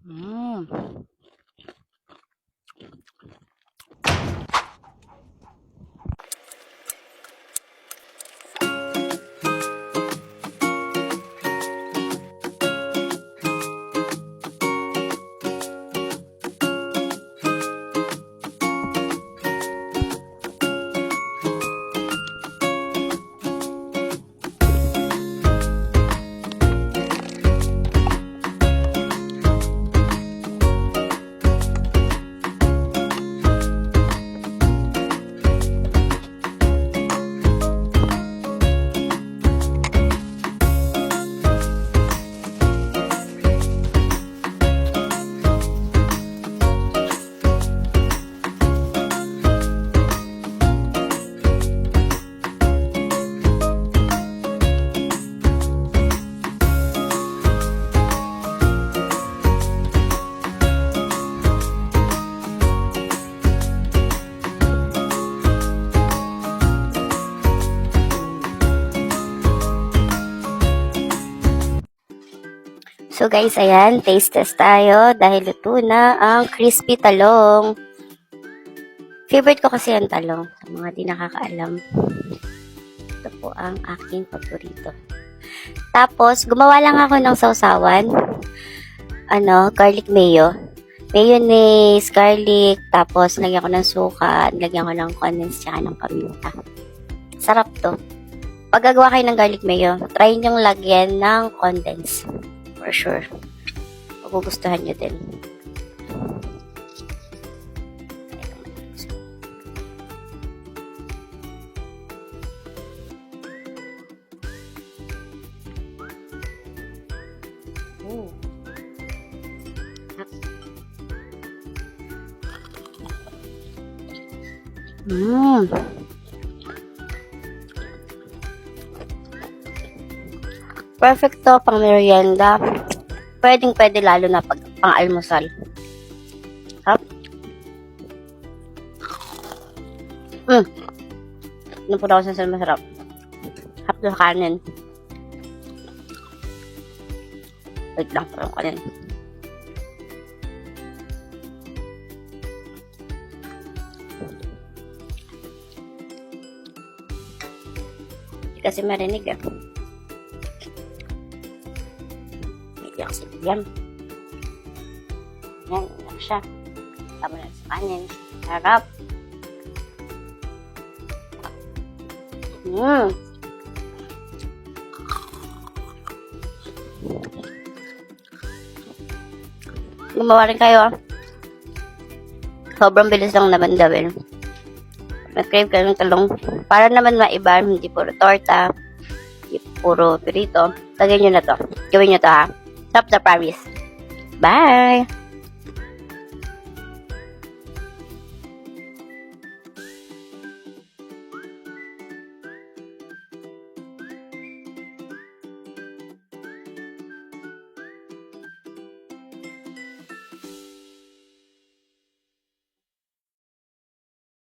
Mm. So guys, ayan, taste test tayo dahil luto na ang crispy talong. Favorite ko kasi ang talong, sa mga di nakakaalam. Ito po ang aking paborito. Tapos, gumawa lang ako ng sausawan. Garlic mayo. Mayonnaise, garlic, tapos lagyan ko ng suka, lagyan ko ng condensed tsaka ng paminta. Sarap to. Pag gagawa kayo ng garlic mayo, try nyo lagyan ng condensed. For sure. Magugustuhan nyo din. Perfect to pang merienda. Pwedeng-pwede lalo na pag pang-almusal. Hap. Ano po daw sa masarap. Hap na kanin. Wait lang po yung kanin. Hindi kasi marinig eh. Yan. Yan siya. Tama na sa kanin. Sarap. Gumawa rin kayo. Sobrang bilis lang naman gawin. Mag-crave kayo ng talong. Para naman maiba, hindi puro torta, hindi puro pirito. Tagayin nyo na to. Gawin nyo to ha. Stop the promise. Bye!